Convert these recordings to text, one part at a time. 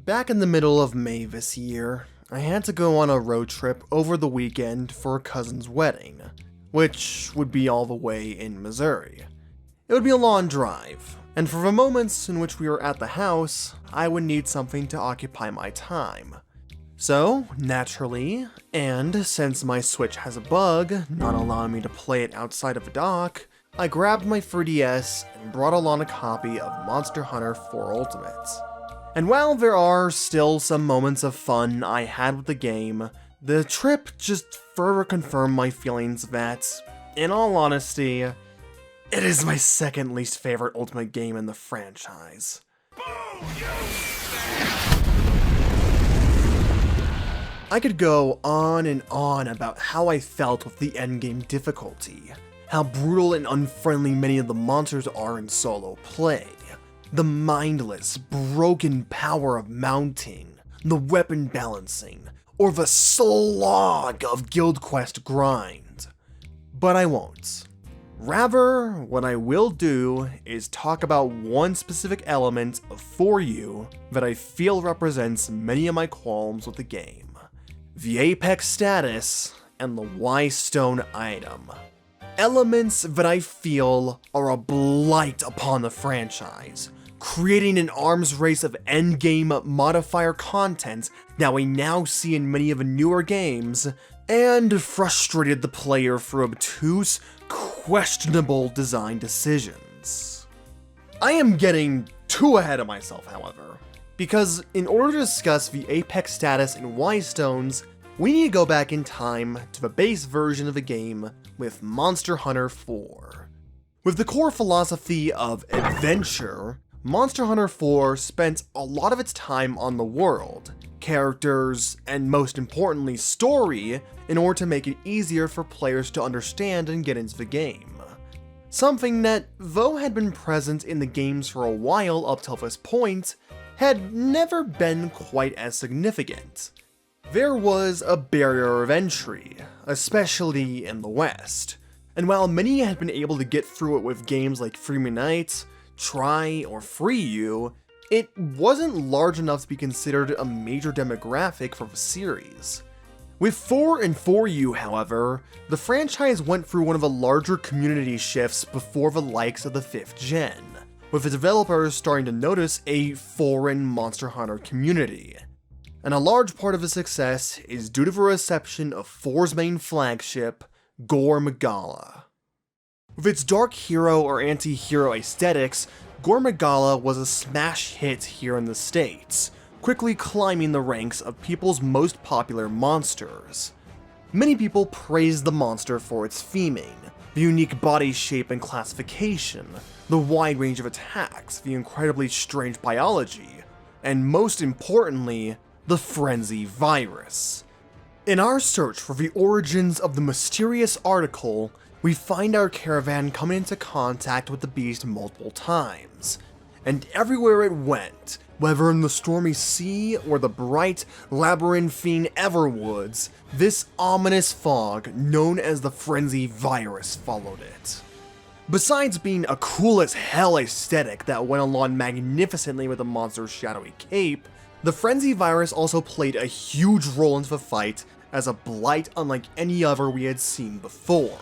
Back in the middle of May this year, I had to go on a road trip over the weekend for a cousin's wedding, which would be all the way in Missouri. It would be a long drive, and for the moments in which we were at the house, I would need something to occupy my time. So, naturally, and since my Switch has a bug, not allowing me to play it outside of the dock, I grabbed my 3DS and brought along a copy of Monster Hunter 4 Ultimate. And while there are still some moments of fun I had with the game, the trip just further confirmed my feelings that, in all honesty, it is my second least favorite Ultimate game in the franchise. I could go on and on about how I felt with the endgame difficulty, how brutal and unfriendly many of the monsters are in solo play, the mindless, broken power of mounting, the weapon balancing, or the slog of Guild Quest grind. But I won't. Rather, what I will do is talk about one specific element for you that I feel represents many of my qualms with the game. The Apex status and the Wystone item. Elements that I feel are a blight upon the franchise, creating an arms race of endgame modifier content that we now see in many of the newer games, and frustrated the player through obtuse, questionable design decisions. I am getting too ahead of myself, however, because in order to discuss the Apex status and Wystones, we need to go back in time to the base version of the game with Monster Hunter 4. With the core philosophy of adventure, Monster Hunter 4 spent a lot of its time on the world, characters, and most importantly story, in order to make it easier for players to understand and get into the game. Something that, though had been present in the games for a while up till this point, had never been quite as significant. There was a barrier of entry, especially in the West, and while many had been able to get through it with games like Free Me Night, Try, or Free You, it wasn't large enough to be considered a major demographic for the series. With 4 and 4U, however, the franchise went through one of the larger community shifts before the likes of the 5th gen, with the developers starting to notice a foreign Monster Hunter community. And a large part of the success is due to the reception of 4's main flagship, Gore Magala. With its dark hero or anti-hero aesthetics, Gore Magala was a smash hit here in the States, quickly climbing the ranks of people's most popular monsters. Many people praised the monster for its theming, the unique body shape and classification, the wide range of attacks, the incredibly strange biology, and most importantly, the Frenzy virus. In our search for the origins of the mysterious article, we find our caravan coming into contact with the beast multiple times, and everywhere it went, whether in the stormy sea or the bright, labyrinthine Everwoods, this ominous fog known as the Frenzy virus followed it. Besides being a cool as hell aesthetic that went along magnificently with the monster's shadowy cape, the Frenzy virus also played a huge role into the fight as a blight unlike any other we had seen before.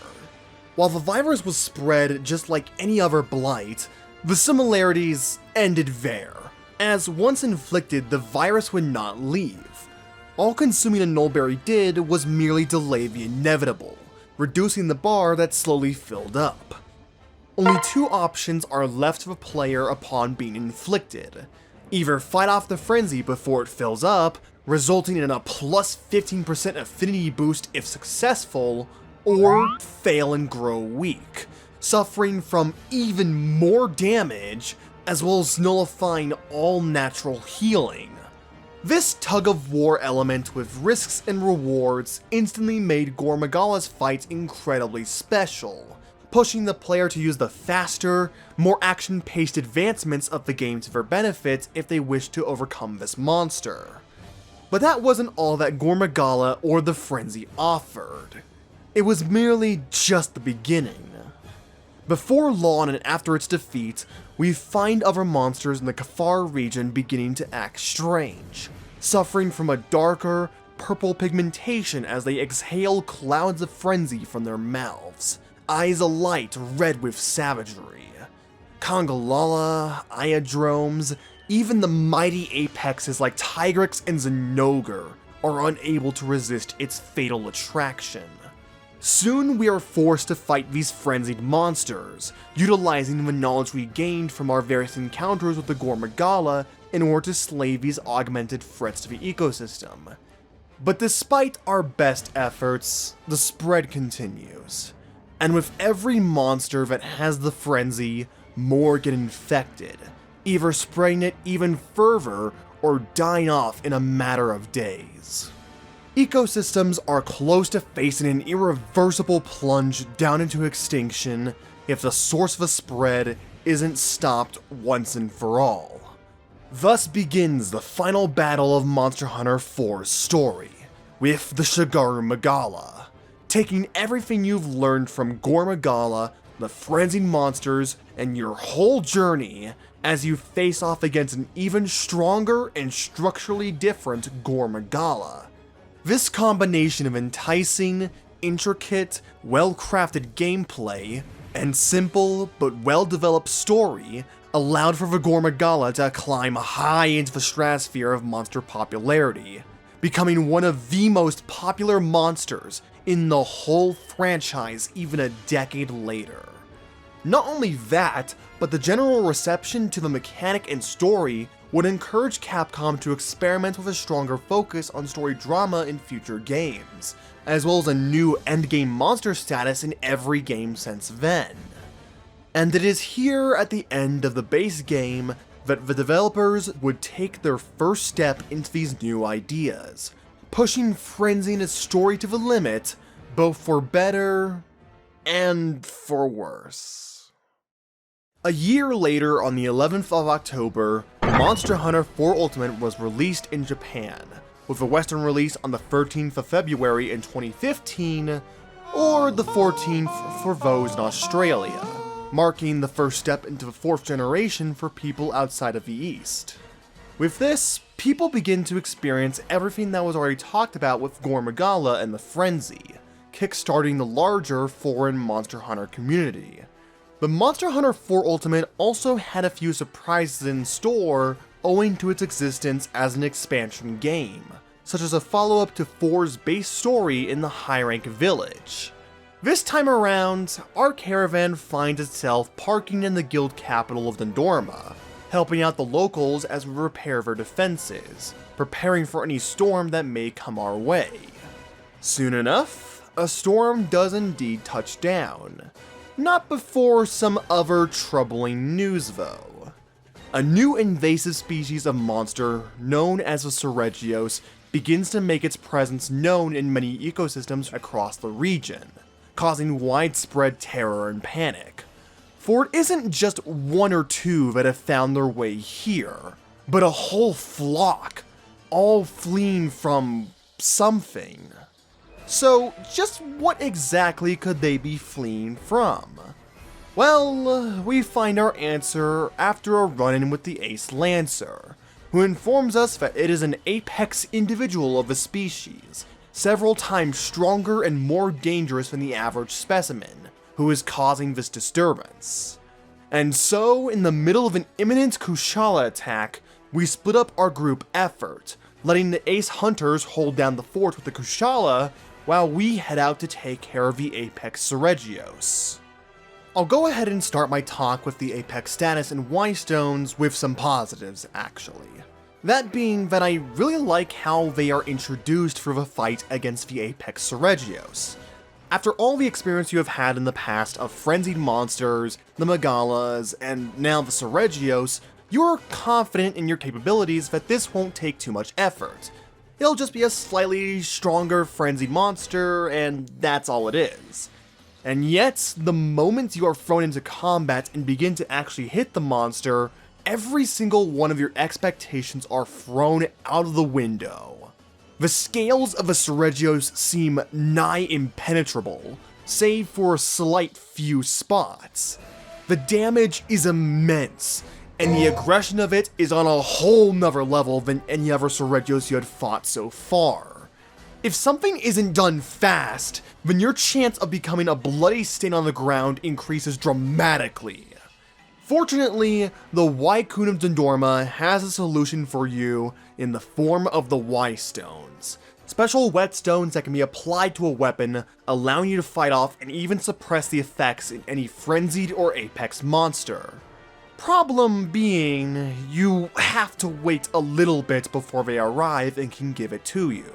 While the virus was spread just like any other blight, the similarities ended there, as once inflicted, the virus would not leave. All consuming a Nullberry did was merely delay the inevitable, reducing the bar that slowly filled up. Only 2 options are left to the player upon being inflicted. Either fight off the frenzy before it fills up, resulting in a plus 15% affinity boost if successful, or fail and grow weak, suffering from even more damage, as well as nullifying all natural healing. This tug-of-war element with risks and rewards instantly made Gore Magala's fights incredibly special, pushing the player to use the faster, more action-paced advancements of the game to their benefit if they wish to overcome this monster. But that wasn't all that Gore Magala or the Frenzy offered. It was merely just the beginning. Before long and after its defeat, we find other monsters in the Kafar region beginning to act strange, suffering from a darker, purple pigmentation as they exhale clouds of frenzy from their mouths, eyes alight red with savagery. Congalala, Iodromes, even the mighty apexes like Tigrex and Zinogre are unable to resist its fatal attraction. Soon we are forced to fight these frenzied monsters, utilizing the knowledge we gained from our various encounters with the Gormagala in order to slay these augmented threats to the ecosystem. But despite our best efforts, the spread continues. And with every monster that has the frenzy, more get infected, either spreading it even further or dying off in a matter of days. Ecosystems are close to facing an irreversible plunge down into extinction if the source of the spread isn't stopped once and for all. Thus begins the final battle of Monster Hunter 4's story, with the Shigaru Magala, taking everything you've learned from Gormagala, the frenzied monsters, and your whole journey as you face off against an even stronger and structurally different Gormagala. This combination of enticing, intricate, well-crafted gameplay, and simple but well-developed story allowed for the Gormagala to climb high into the stratosphere of monster popularity, becoming one of the most popular monsters in the whole franchise even a decade later. Not only that, but the general reception to the mechanic and story would encourage Capcom to experiment with a stronger focus on story drama in future games, as well as a new endgame monster status in every game since then. And it is here at the end of the base game that the developers would take their first step into these new ideas, pushing Frenzy and its story to the limit, both for better and for worse. A year later, on the 11th of October, Monster Hunter 4 Ultimate was released in Japan, with a Western release on the 13th of February in 2015, or the 14th for those in Australia, marking the first step into the 4th generation for people outside of the East. With this, people begin to experience everything that was already talked about with Gormagala and the Frenzy, kickstarting the larger foreign Monster Hunter community. But Monster Hunter 4 Ultimate also had a few surprises in store owing to its existence as an expansion game, such as a follow-up to 4's base story in the High Rank Village. This time around, our caravan finds itself parking in the guild capital of Dendorma, helping out the locals as we repair their defenses, preparing for any storm that may come our way. Soon enough, a storm does indeed touch down. Not before some other troubling news though. A new invasive species of monster, known as the Seregios, begins to make its presence known in many ecosystems across the region, causing widespread terror and panic. For it isn't just one or two that have found their way here, but a whole flock, all fleeing from something. So, just what exactly could they be fleeing from? Well, we find our answer after a run-in with the Ace Lancer, who informs us that it is an apex individual of the species, several times stronger and more dangerous than the average specimen, who is causing this disturbance. And so, in the middle of an imminent Kushala attack, we split up our group effort, letting the Ace Hunters hold down the fort with the Kushala, while we head out to take care of the Apex Seregios. I'll go ahead and start my talk with the Apex status in Wystones with some positives, actually. That being that I really like how they are introduced for the fight against the Apex Seregios. After all the experience you have had in the past of frenzied monsters, the Magalas, and now the Seregios, you're confident in your capabilities that this won't take too much effort. It'll just be a slightly stronger frenzied monster, and that's all it is. And yet, the moment you are thrown into combat and begin to actually hit the monster, every single one of your expectations are thrown out of the window. The scales of the Seregios seem nigh impenetrable, save for a slight few spots. The damage is immense, and the aggression of it is on a whole nother level than any other Soregios you had fought so far. If something isn't done fast, then your chance of becoming a bloody stain on the ground increases dramatically. Fortunately, the Wycoon of Dendorma has a solution for you in the form of the Wystones. Special whetstones that can be applied to a weapon, allowing you to fight off and even suppress the effects in any frenzied or apex monster. Problem being, you have to wait a little bit before they arrive and can give it to you.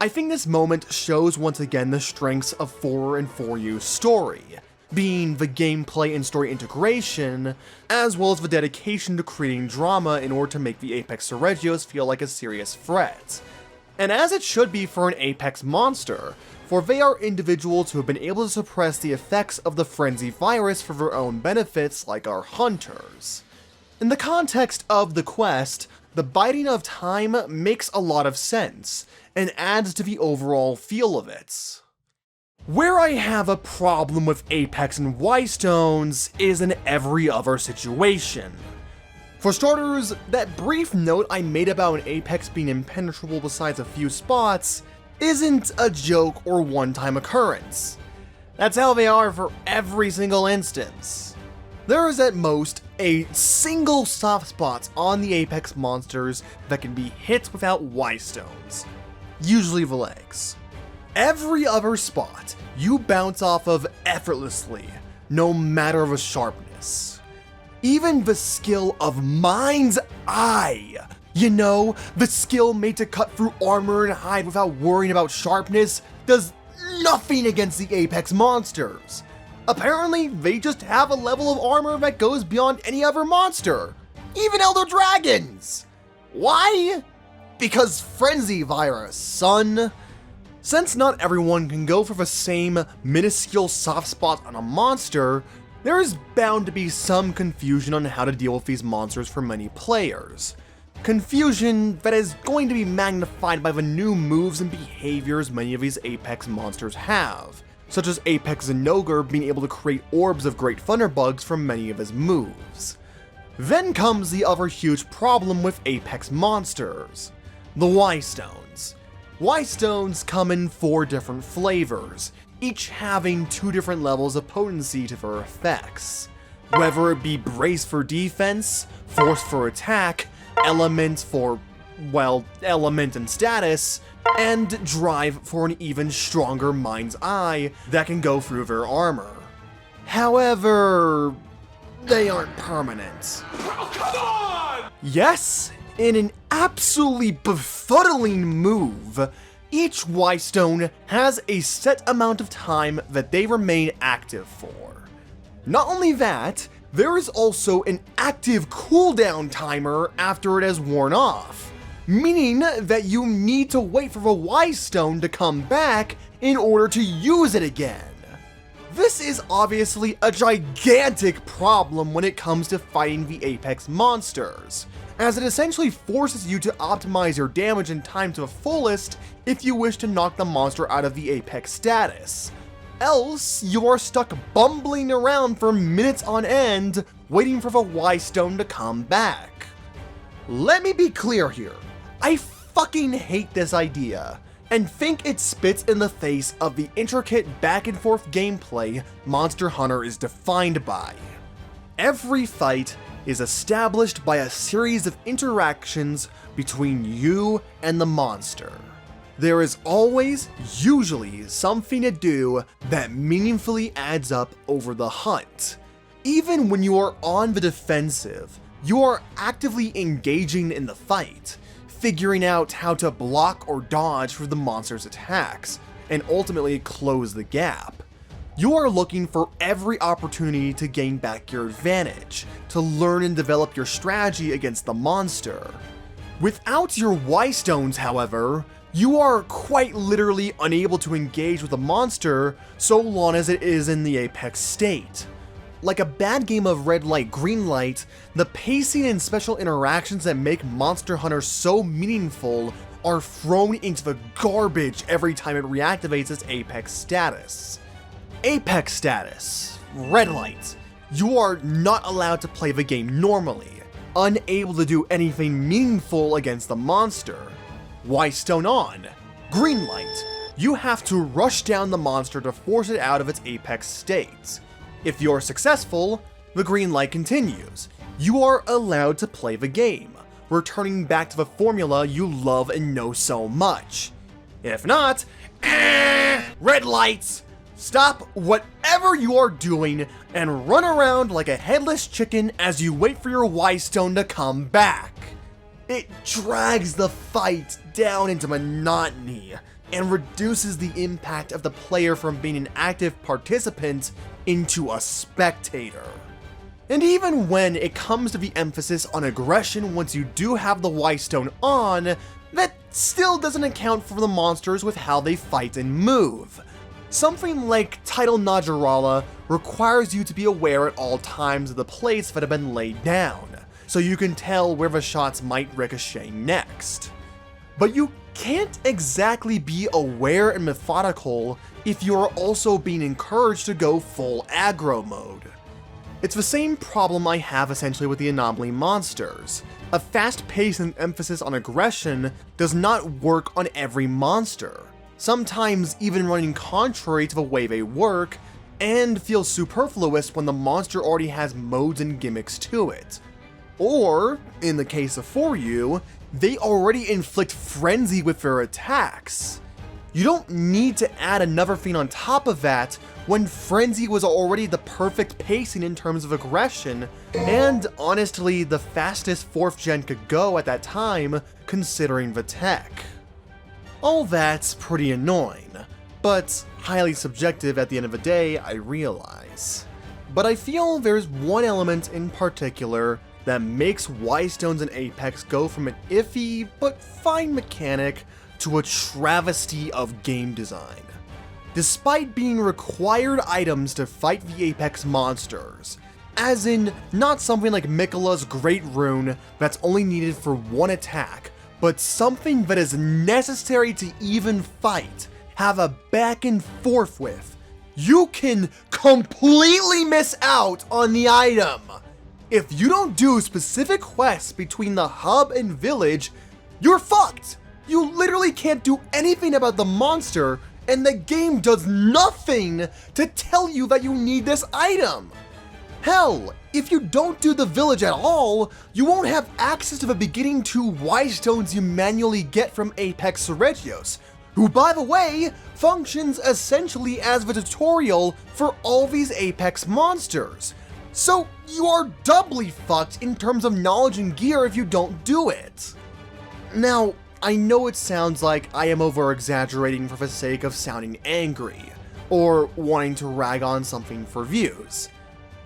I think this moment shows once again the strengths of 4 and 4U's story, being the gameplay and story integration, as well as the dedication to creating drama in order to make the Apex Soregios feel like a serious threat. And as it should be for an Apex monster, for they are individuals who have been able to suppress the effects of the Frenzy virus for their own benefits, like our hunters. In the context of the quest, the biding of time makes a lot of sense, and adds to the overall feel of it. Where I have a problem with Apex and Wystones is in every other situation. For starters, that brief note I made about an Apex being impenetrable besides a few spots isn't a joke or one-time occurrence. That's how they are for every single instance. There is at most a single soft spot on the Apex monsters that can be hit without Wystones, usually the legs. Every other spot you bounce off of effortlessly, no matter the sharpness. Even the skill of Mind's Eye, you know, the skill made to cut through armor and hide without worrying about sharpness, does nothing against the Apex monsters. Apparently, they just have a level of armor that goes beyond any other monster, even Elder Dragons. Why? Because Frenzy virus, son. Since not everyone can go for the same minuscule soft spot on a monster, there is bound to be some confusion on how to deal with these monsters for many players. Confusion that is going to be magnified by the new moves and behaviors many of these Apex monsters have, such as Apex Zinogre being able to create orbs of Great Thunderbugs from many of his moves. Then comes the other huge problem with Apex monsters, the Wystones. Wystones come in 4 different flavors, each having 2 different levels of potency to their effects. Whether it be Brace for defense, Force for attack, Element for, well, element and status, and Drive for an even stronger Mind's Eye that can go through their armor. However, they aren't permanent. Oh, come on! Yes, in an absolutely befuddling move, each Wystone has a set amount of time that they remain active for. Not only that, there is also an active cooldown timer after it has worn off, meaning that you need to wait for the Wystone to come back in order to use it again. This is obviously a gigantic problem when it comes to fighting the Apex monsters, as it essentially forces you to optimize your damage and time to the fullest if you wish to knock the monster out of the Apex status. Else, you are stuck bumbling around for minutes on end, waiting for the Wystone to come back. Let me be clear here, I fucking hate this idea, and think it spits in the face of the intricate back and forth gameplay Monster Hunter is defined by. Every fight is established by a series of interactions between you and the monster. There is always, usually, something to do that meaningfully adds up over the hunt. Even when you are on the defensive, you are actively engaging in the fight, figuring out how to block or dodge for the monster's attacks, and ultimately close the gap. You are looking for every opportunity to gain back your advantage, to learn and develop your strategy against the monster. Without your Wystones, however, you are quite literally unable to engage with the monster so long as it is in the Apex state. Like a bad game of red light, green light, the pacing and special interactions that make Monster Hunter so meaningful are thrown into the garbage every time it reactivates its Apex status. Apex status. Red light. You are not allowed to play the game normally, unable to do anything meaningful against the monster. Wystone on. Green light. You have to rush down the monster to force it out of its apex state. If you're successful, the green light continues. You are allowed to play the game, returning back to the formula you love and know so much. If not, red lights! Stop whatever you are doing and run around like a headless chicken as you wait for your Wystone to come back. It drags the fight down into monotony and reduces the impact of the player from being an active participant into a spectator. And even when it comes to the emphasis on aggression once you do have the Wystone on, that still doesn't account for the monsters with how they fight and move. Something like Tidal Najarala requires you to be aware at all times of the plates that have been laid down, so you can tell where the shots might ricochet next. But you can't exactly be aware and methodical if you are also being encouraged to go full aggro mode. It's the same problem I have essentially with the anomaly monsters. A fast pace and emphasis on aggression does not work on every monster, sometimes even running contrary to the way they work, and feels superfluous when the monster already has modes and gimmicks to it. Or, in the case of For You, they already inflict frenzy with their attacks. You don't need to add another thing on top of that when frenzy was already the perfect pacing in terms of aggression, and honestly the fastest 4th gen could go at that time considering the tech. All that's pretty annoying, but highly subjective at the end of the day, I realize. But I feel there's one element in particular that makes Wystones and Apex go from an iffy but fine mechanic to a travesty of game design. Despite being required items to fight the Apex monsters, as in not something like Miquella's Great Rune that's only needed for one attack, but something that is necessary to even fight, have a back and forth with, you can completely miss out on the item. If you don't do specific quests between the hub and village, you're fucked. You literally can't do anything about the monster, and the game does nothing to tell you that you need this item. Hell, if you don't do the village at all, you won't have access to the beginning 2 Wystones you manually get from Apex Seregios, who, by the way, functions essentially as the tutorial for all these Apex monsters. So you are doubly fucked in terms of knowledge and gear if you don't do it. Now, I know it sounds like I am over-exaggerating for the sake of sounding angry, or wanting to rag on something for views.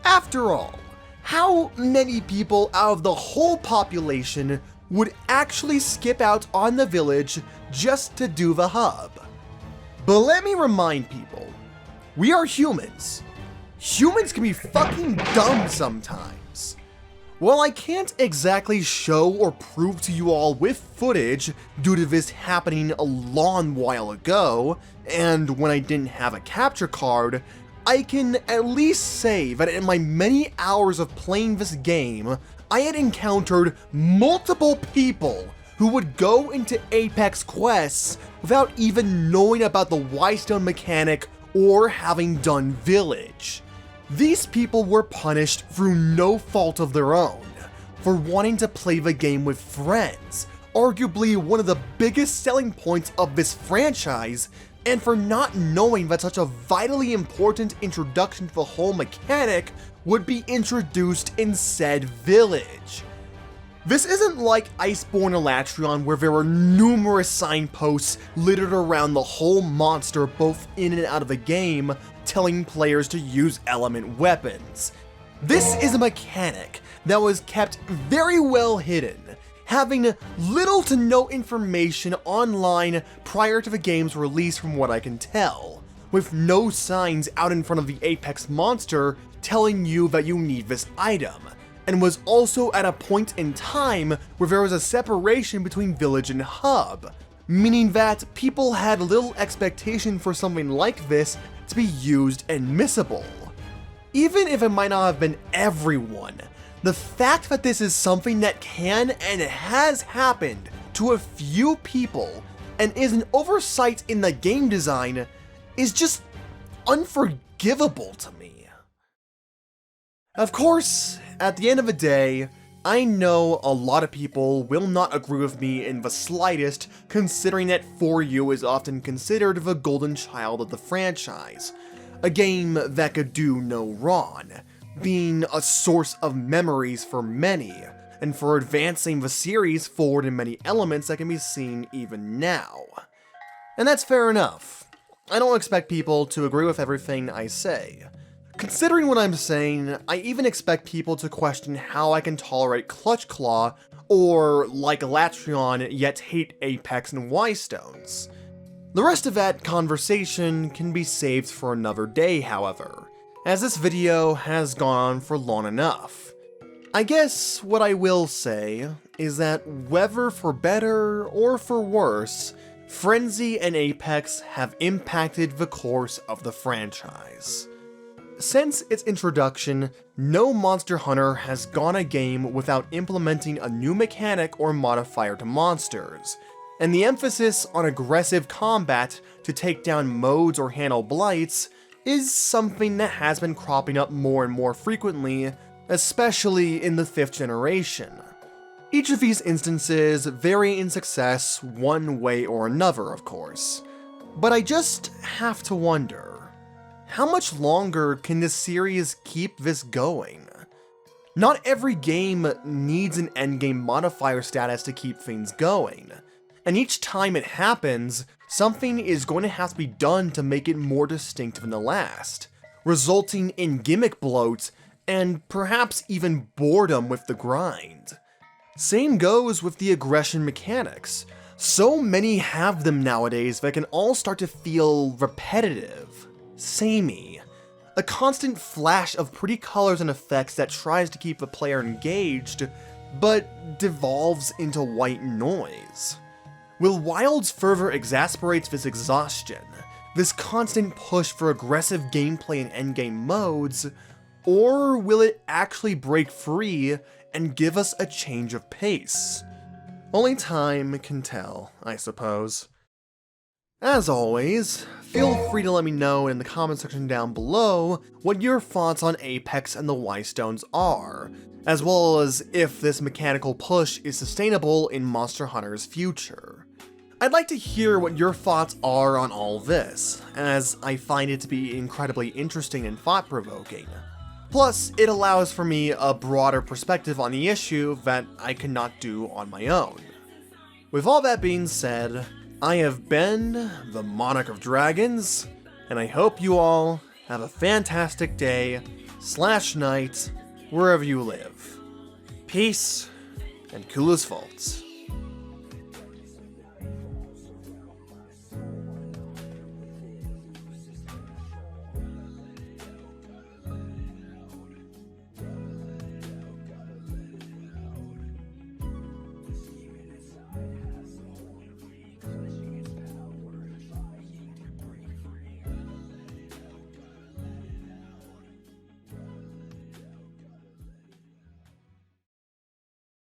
After all, how many people out of the whole population would actually skip out on the village just to do the hub? But let me remind people, we are humans. Humans can be fucking dumb sometimes. While I can't exactly show or prove to you all with footage due to this happening a long while ago, and when I didn't have a capture card, I can at least say that in my many hours of playing this game, I had encountered multiple people who would go into Apex quests without even knowing about the Wystone mechanic or having done Village. These people were punished through no fault of their own for wanting to play the game with friends, arguably one of the biggest selling points of this franchise, and for not knowing that such a vitally important introduction to the whole mechanic would be introduced in said village. This isn't like Iceborne Elatrion where there were numerous signposts littered around the whole monster both in and out of the game telling players to use element weapons. This is a mechanic that was kept very well hidden, having little to no information online prior to the game's release from what I can tell, with no signs out in front of the Apex monster telling you that you need this item, and was also at a point in time where there was a separation between village and hub, meaning that people had little expectation for something like this to be used and missable. Even if it might not have been everyone, the fact that this is something that can and has happened to a few people and is an oversight in the game design is just unforgivable to me. Of course, at the end of the day, I know a lot of people will not agree with me in the slightest, considering that 4U is often considered the golden child of the franchise, a game that could do no wrong, being a source of memories for many, and for advancing the series forward in many elements that can be seen even now. And that's fair enough. I don't expect people to agree with everything I say. Considering what I'm saying, I even expect people to question how I can tolerate Clutch Claw, or like Latreon, yet hate Apex and Wystones. The rest of that conversation can be saved for another day, however, as this video has gone on for long enough. I guess what I will say is that whether for better or for worse, Frenzy and Apex have impacted the course of the franchise. Since its introduction, no Monster Hunter has gone a game without implementing a new mechanic or modifier to monsters, and the emphasis on aggressive combat to take down modes or handle blights is something that has been cropping up more and more frequently, especially in the 5th generation. Each of these instances vary in success one way or another, of course, but I just have to wonder, how much longer can this series keep this going? Not every game needs an endgame modifier status to keep things going, and each time it happens, something is going to have to be done to make it more distinctive than the last, resulting in gimmick bloat and perhaps even boredom with the grind. Same goes with the aggression mechanics. So many have them nowadays that can all start to feel repetitive, samey. A constant flash of pretty colors and effects that tries to keep the player engaged, but devolves into white noise. Will Wilds further exasperate this exhaustion, this constant push for aggressive gameplay and endgame modes, or will it actually break free and give us a change of pace? Only time can tell, I suppose. As always, feel free to let me know in the comment section down below what your thoughts on Apex and the Wystones are, as well as if this mechanical push is sustainable in Monster Hunter's future. I'd like to hear what your thoughts are on all this, as I find it to be incredibly interesting and thought-provoking. Plus, it allows for me a broader perspective on the issue that I cannot do on my own. With all that being said, I have been the Monarch of Dragons, and I hope you all have a fantastic day / night wherever you live. Peace and coolest faults.